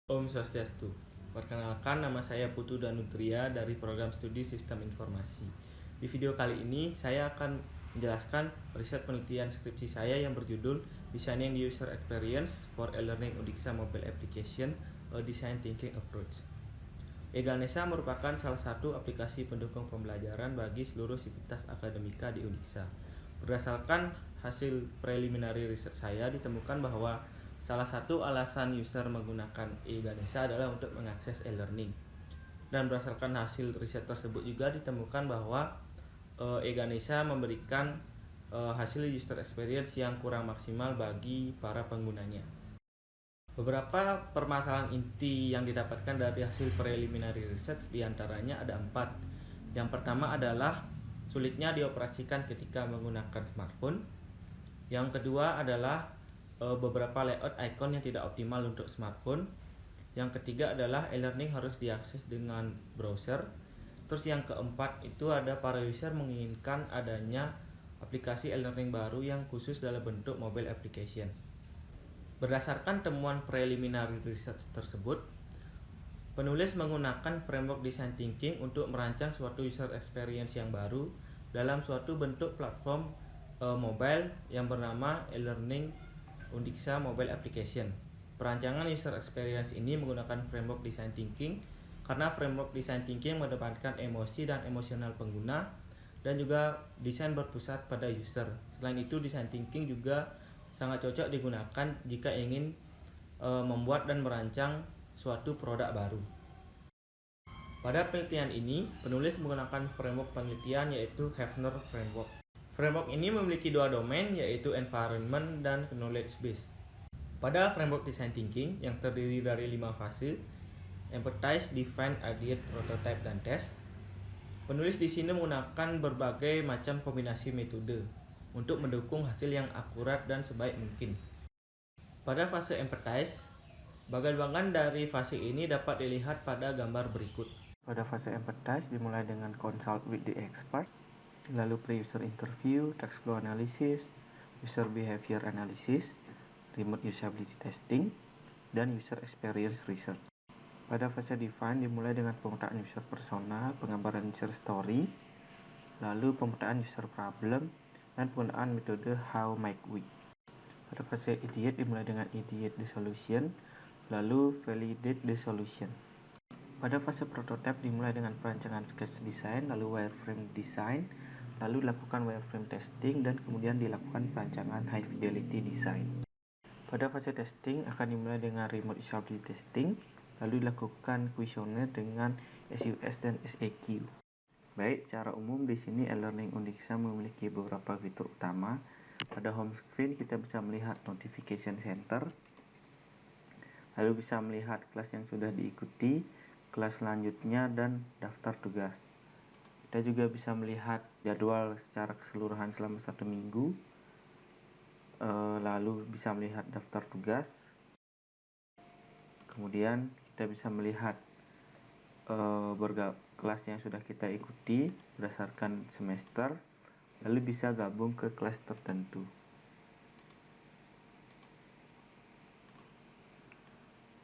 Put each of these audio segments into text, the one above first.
Om Swastiastu. Perkenalkan, nama saya Putu Danutria dari Program Studi Sistem Informasi. Di video kali ini, saya akan menjelaskan riset penelitian skripsi saya yang berjudul Designing the User Experience for E-Learning Undixa Mobile Application, a Design Thinking Approach. eGanesha merupakan salah satu aplikasi pendukung pembelajaran bagi seluruh sivitas akademika di Undixa. Berdasarkan hasil preliminary riset saya, ditemukan bahwa salah satu alasan user menggunakan eGanesha adalah untuk mengakses e-learning. Dan berdasarkan hasil riset tersebut juga ditemukan bahwa eGanesha memberikan hasil user experience yang kurang maksimal bagi para penggunanya. Beberapa permasalahan inti yang didapatkan dari hasil preliminary research diantaranya ada 4. Yang pertama adalah sulitnya dioperasikan ketika menggunakan smartphone. Yang kedua adalah beberapa layout icon yang tidak optimal untuk smartphone. Yang ketiga adalah e-learning harus diakses dengan browser. Terus yang keempat itu ada para user menginginkan adanya aplikasi e-learning baru yang khusus dalam bentuk mobile application. Berdasarkan temuan preliminary research tersebut, penulis menggunakan framework design thinking untuk merancang suatu user experience yang baru dalam suatu bentuk platform mobile yang bernama e-learning Undixa Mobile Application. Perancangan user experience ini menggunakan framework design thinking karena framework design thinking mengedepankan emosi dan emosional pengguna dan juga desain berpusat pada user. Selain itu, design thinking juga sangat cocok digunakan jika ingin membuat dan merancang suatu produk baru. Pada penelitian ini, penulis menggunakan framework penelitian yaitu Hefner Framework. Framework ini memiliki 2 domain yaitu environment dan knowledge base. Pada framework design thinking yang terdiri dari 5 fase, empathize, define, ideate, prototype, dan test. Penulis di sini menggunakan berbagai macam kombinasi metode untuk mendukung hasil yang akurat dan sebaik mungkin. Pada fase empathize, bagian-bagian dari fase ini dapat dilihat pada gambar berikut. Pada fase empathize dimulai dengan consult with the expert, lalu pre-user interview, text flow analysis, user behavior analysis, remote usability testing, dan user experience research. Pada fase define dimulai dengan pemetaan user persona, penggambaran user story, lalu pemetaan user problem, dan penggunaan metode how might we. Pada fase ideate dimulai dengan ideate the solution, lalu validate the solution. Pada fase prototype dimulai dengan perancangan sketch design, lalu wireframe design, lalu dilakukan wireframe testing, dan kemudian dilakukan perancangan high fidelity design. Pada fase testing akan dimulai dengan remote usability testing, lalu dilakukan kuesioner dengan SUS dan SAQ. Baik, secara umum di sini e-learning Undixa memiliki beberapa fitur utama. Pada home screen kita bisa melihat notification center, lalu bisa melihat kelas yang sudah diikuti, kelas selanjutnya, dan daftar tugas. Kita juga bisa melihat jadwal secara keseluruhan selama 1 minggu, lalu bisa melihat daftar tugas. Kemudian kita bisa melihat kelas yang sudah kita ikuti berdasarkan semester, lalu bisa gabung ke kelas tertentu.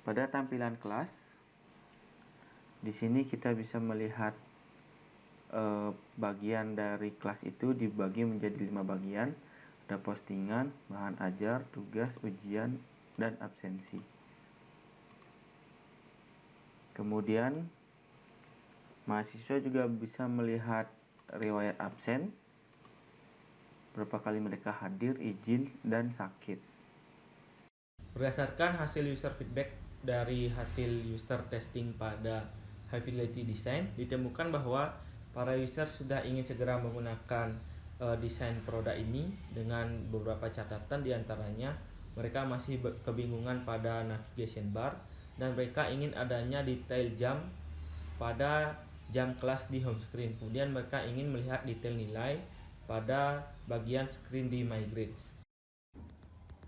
Pada tampilan kelas, di sini kita bisa melihat bagian dari kelas itu dibagi menjadi 5 bagian. Ada postingan, bahan ajar, tugas, ujian, dan absensi. Kemudian mahasiswa juga bisa melihat riwayat absen, berapa kali mereka hadir, izin, dan sakit. Berdasarkan hasil user feedback dari hasil user testing pada high fidelity design, ditemukan bahwa para user sudah ingin segera menggunakan desain produk ini dengan beberapa catatan, diantaranya mereka masih kebingungan pada navigation bar dan mereka ingin adanya detail jam pada jam kelas di home screen. Kemudian mereka ingin melihat detail nilai pada bagian screen di My Grades.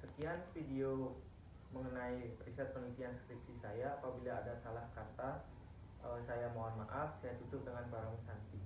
Sekian video mengenai riset penelitian skripsi saya. Apabila ada salah kata, saya mohon maaf. Saya tutup dengan barang santi.